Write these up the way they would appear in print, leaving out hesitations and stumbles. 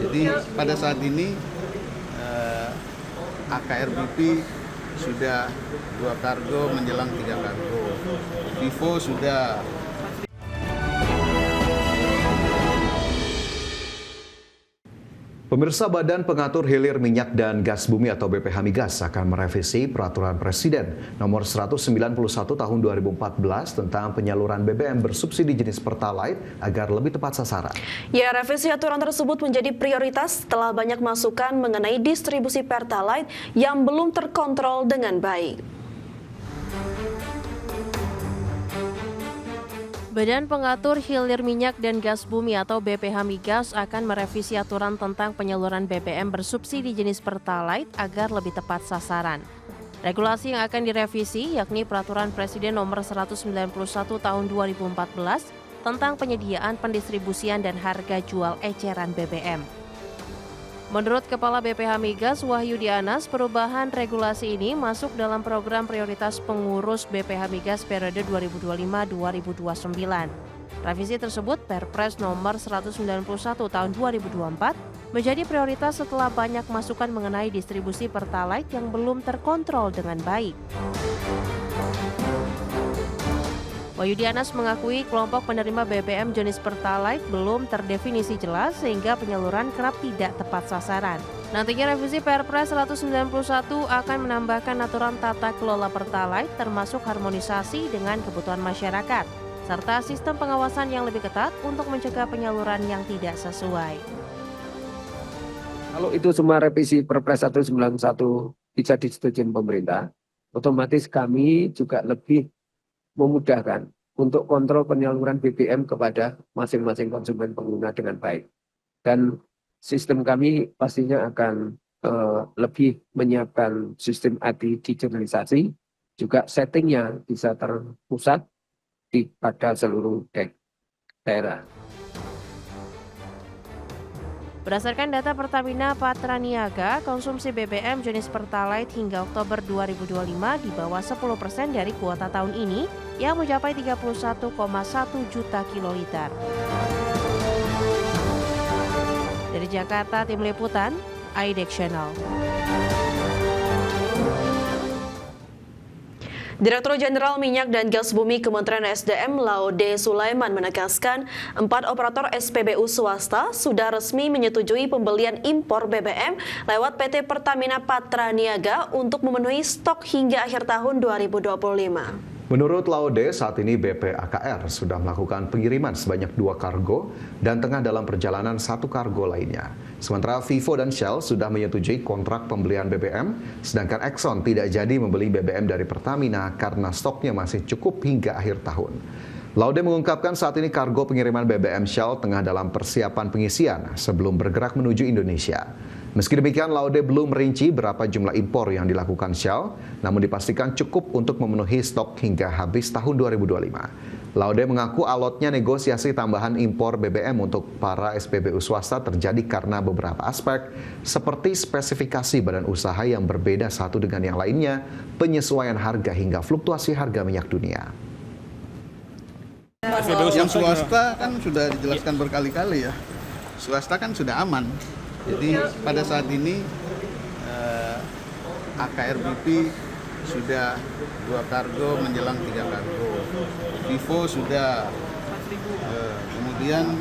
Jadi pada saat ini AKRBP sudah 2 kargo menjelang 3 kargo. Vivo sudah. Pemirsa, Badan Pengatur Hilir Minyak dan Gas Bumi atau BPH Migas akan merevisi Peraturan Presiden Nomor 191 Tahun 2014 tentang penyaluran BBM bersubsidi jenis Pertalite agar lebih tepat sasaran. Ya, revisi aturan tersebut menjadi prioritas setelah banyak masukan mengenai distribusi Pertalite yang belum terkontrol dengan baik. Badan Pengatur Hilir Minyak dan Gas Bumi atau BPH Migas akan merevisi aturan tentang penyaluran BBM bersubsidi jenis Pertalite agar lebih tepat sasaran. Regulasi yang akan direvisi yakni Peraturan Presiden Nomor 191 Tahun 2014 tentang penyediaan, pendistribusian, dan harga jual eceran BBM. Menurut Kepala BPH Migas Wahyudi Anas, perubahan regulasi ini masuk dalam program prioritas pengurus BPH Migas periode 2025-2029. Revisi tersebut Perpres nomor 191 tahun 2024 menjadi prioritas setelah banyak masukan mengenai distribusi Pertalite yang belum terkontrol dengan baik. Wahyudi Anas mengakui kelompok penerima BBM jenis Pertalite belum terdefinisi jelas sehingga penyaluran kerap tidak tepat sasaran. Nantinya revisi Perpres 191 akan menambahkan aturan tata kelola Pertalite termasuk harmonisasi dengan kebutuhan masyarakat, serta sistem pengawasan yang lebih ketat untuk mencegah penyaluran yang tidak sesuai. Kalau itu semua revisi Perpres 191 bisa disetujui pemerintah, otomatis kami juga lebih memudahkan untuk kontrol penyaluran BBM kepada masing-masing konsumen pengguna dengan baik. Dan sistem kami pastinya akan lebih menyiapkan sistem IT digitalisasi, juga settingnya bisa terpusat pada seluruh daerah. Berdasarkan data Pertamina Patra Niaga, konsumsi BBM jenis Pertalite hingga Oktober 2025 di bawah 10% dari kuota tahun ini yang mencapai 31,1 juta kiloliter. Dari Jakarta, Tim Liputan, IDEX Channel. Direktur Jenderal Minyak dan Gas Bumi Kementerian SDM Laude Sulaiman menegaskan 4 operator SPBU swasta sudah resmi menyetujui pembelian impor BBM lewat PT Pertamina Patra Niaga untuk memenuhi stok hingga akhir tahun 2025. Menurut Laude, saat ini BPAKR sudah melakukan pengiriman sebanyak 2 kargo dan tengah dalam perjalanan 1 kargo lainnya. Sementara Vivo dan Shell sudah menyetujui kontrak pembelian BBM, sedangkan Exxon tidak jadi membeli BBM dari Pertamina karena stoknya masih cukup hingga akhir tahun. Laude mengungkapkan saat ini kargo pengiriman BBM Shell tengah dalam persiapan pengisian sebelum bergerak menuju Indonesia. Meski demikian, Laude belum merinci berapa jumlah impor yang dilakukan Shell, namun dipastikan cukup untuk memenuhi stok hingga habis tahun 2025. Laude mengaku alotnya negosiasi tambahan impor BBM untuk para SPBU swasta terjadi karena beberapa aspek, seperti spesifikasi badan usaha yang berbeda satu dengan yang lainnya, penyesuaian harga hingga fluktuasi harga minyak dunia. Yang swasta kan sudah dijelaskan berkali-kali ya, swasta kan sudah aman. Jadi pada saat ini AKRBP sudah 2 kargo menjelang 3 kargo. Vivo sudah, kemudian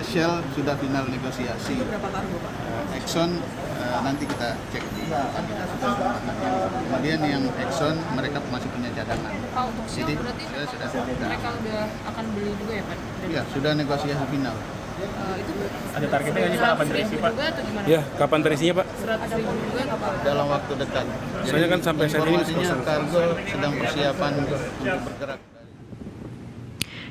Shell sudah final negosiasi. Exxon nanti kita cek di Pertamina. Kemudian yang Exxon mereka masih punya cadangan. Untuk Shell jadi berarti sudah mereka udah akan beli juga ya Pak? Iya, sudah negosiasi final. Itu ada targetnya nggak sih Pak, kapan terisi Pak? Ya, kapan terisinya Pak? 100.000 juga nggak Pak? Dalam waktu dekat. Soalnya kan sampai saat ini informasinya kargo sedang persiapan untuk bergerak.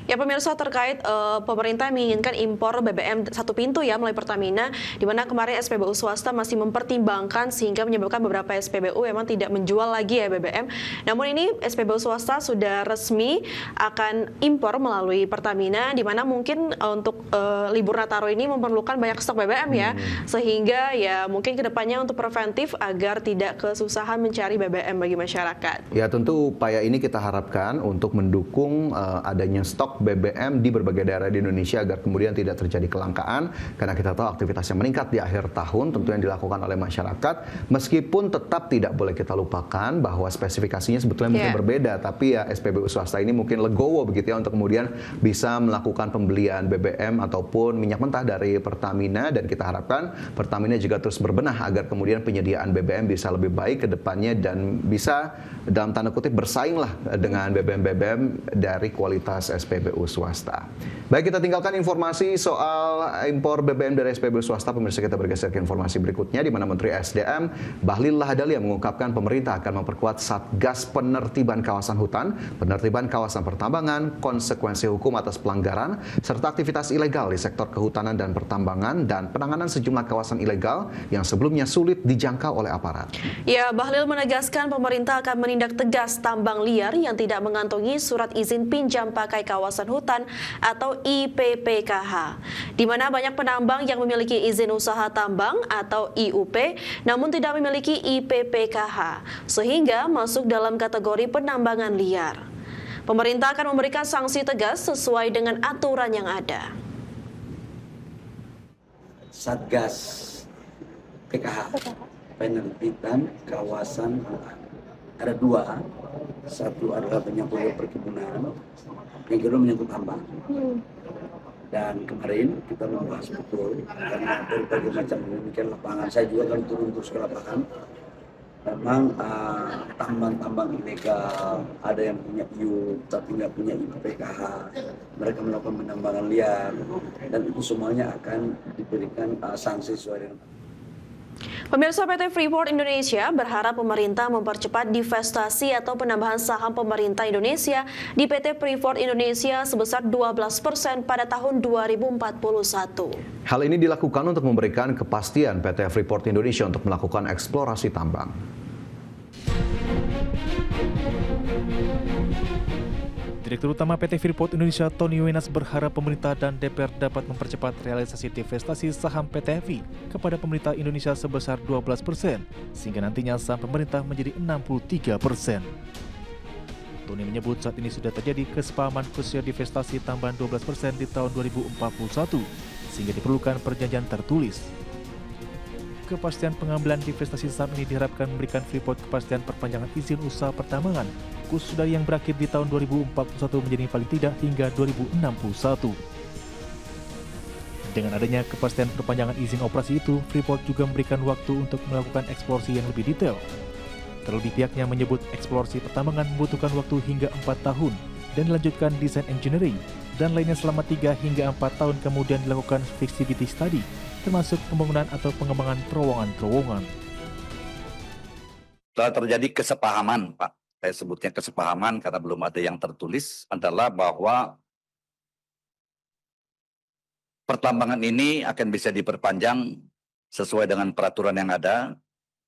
Ya pemirsa, terkait pemerintah menginginkan impor BBM satu pintu ya melalui Pertamina, di mana kemarin SPBU swasta masih mempertimbangkan sehingga menyebabkan beberapa SPBU memang tidak menjual lagi ya BBM. Namun ini SPBU swasta sudah resmi akan impor melalui Pertamina, di mana mungkin untuk libur Nataru ini memerlukan banyak stok BBM ya, sehingga ya mungkin kedepannya untuk preventif agar tidak kesusahan mencari BBM bagi masyarakat. Ya tentu upaya ini kita harapkan untuk mendukung adanya stok BBM di berbagai daerah di Indonesia agar kemudian tidak terjadi kelangkaan, karena kita tahu aktivitas yang meningkat di akhir tahun tentu yang dilakukan oleh masyarakat, meskipun tetap tidak boleh kita lupakan bahwa spesifikasinya sebetulnya mungkin berbeda, tapi ya SPBU swasta ini mungkin legowo begitu ya untuk kemudian bisa melakukan pembelian BBM ataupun minyak mentah dari Pertamina, dan kita harapkan Pertamina juga terus berbenah agar kemudian penyediaan BBM bisa lebih baik ke depannya dan bisa dalam tanda kutip bersaing lah dengan BBM dari kualitas SPBU swasta. Baik, kita tinggalkan informasi soal impor BBM dari SPBU swasta. Pemirsa, kita bergeser ke informasi berikutnya, di mana Menteri SDM Bahlil Lahadalia mengungkapkan pemerintah akan memperkuat Satgas Penertiban Kawasan Hutan, penertiban kawasan pertambangan, konsekuensi hukum atas pelanggaran, serta aktivitas ilegal di sektor kehutanan dan pertambangan, dan penanganan sejumlah kawasan ilegal yang sebelumnya sulit dijangkau oleh aparat. Ya, Bahlil menegaskan pemerintah akan menindak tegas tambang liar yang tidak mengantongi surat izin pinjam pakai kawasan hutan atau IPPKH, di mana banyak penambang yang memiliki izin usaha tambang atau IUP namun tidak memiliki IPPKH, sehingga masuk dalam kategori penambangan liar. Pemerintah akan memberikan sanksi tegas sesuai dengan aturan yang ada. Satgas PKH, penertiban kawasan hutan. Ada dua, satu adalah menyangkut perkebunan, yang kedua menyangkut tambang. Dan kemarin kita membahas betul, karena berbagai macam demikian lapangan, saya juga kan turun terus ke lapangan. Memang tambang-tambang ilegal, ada yang punya IUP tapi nggak punya IPPKH, mereka melakukan penambangan liar, dan itu semuanya akan diberikan sanksi sesuai dengan. Pemirsa, PT Freeport Indonesia berharap pemerintah mempercepat divestasi atau penambahan saham pemerintah Indonesia di PT Freeport Indonesia sebesar 12% pada tahun 2041. Hal ini dilakukan untuk memberikan kepastian PT Freeport Indonesia untuk melakukan eksplorasi tambang. Direktur Utama PT Freeport Indonesia Tony Wenas berharap pemerintah dan DPR dapat mempercepat realisasi divestasi saham PT FI kepada pemerintah Indonesia sebesar 12%, sehingga nantinya saham pemerintah menjadi 63%. Tony menyebut saat ini sudah terjadi kesepahaman khususnya divestasi tambahan 12% di tahun 2041, sehingga diperlukan perjanjian tertulis. Kepastian pengambilan divestasi saham ini diharapkan memberikan Freeport kepastian perpanjangan izin usaha pertambangan, khusus dari yang berakhir di tahun 2041 menjadi paling tidak hingga 2061. Dengan adanya kepastian perpanjangan izin operasi itu, Freeport juga memberikan waktu untuk melakukan eksplorasi yang lebih detail. Terlebih pihaknya menyebut eksplorasi pertambangan membutuhkan waktu hingga 4 tahun dan dilanjutkan desain engineering, dan lainnya selama 3 hingga 4 tahun kemudian dilakukan feasibility study, termasuk pembangunan atau pengembangan terowongan-terowongan. Telah terjadi kesepahaman, Pak. Saya sebutnya kesepahaman karena belum ada yang tertulis, adalah bahwa pertambangan ini akan bisa diperpanjang sesuai dengan peraturan yang ada,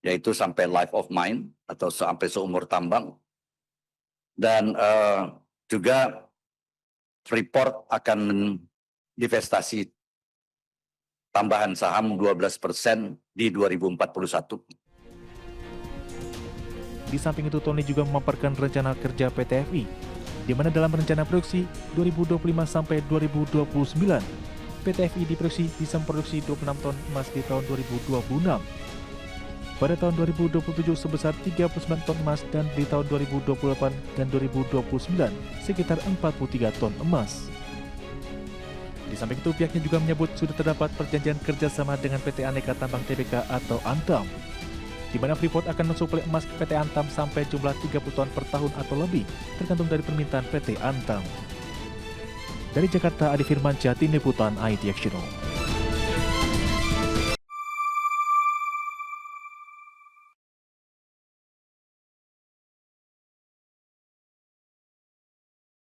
yaitu sampai life of mine atau sampai seumur tambang. Dan juga Freeport akan divestasi tambahan saham 12% di 2041. Di samping itu, Tony juga memaparkan rencana kerja PT FI, di mana dalam rencana produksi 2025 sampai 2029, PT FI diproduksi bisa memproduksi 26 ton emas di tahun 2026. Pada tahun 2027 sebesar 39 ton emas, dan di tahun 2028 dan 2029 sekitar 43 ton emas. Di samping itu, pihaknya juga menyebut sudah terdapat perjanjian kerjasama dengan PT Aneka Tambang Tbk atau Antam, di mana Freeport akan mensuplai emas ke PT Antam sampai jumlah 30 ton per tahun atau lebih, tergantung dari permintaan PT Antam. Dari Jakarta, Adi Firmansyah, Tim Liputan IDX Channel.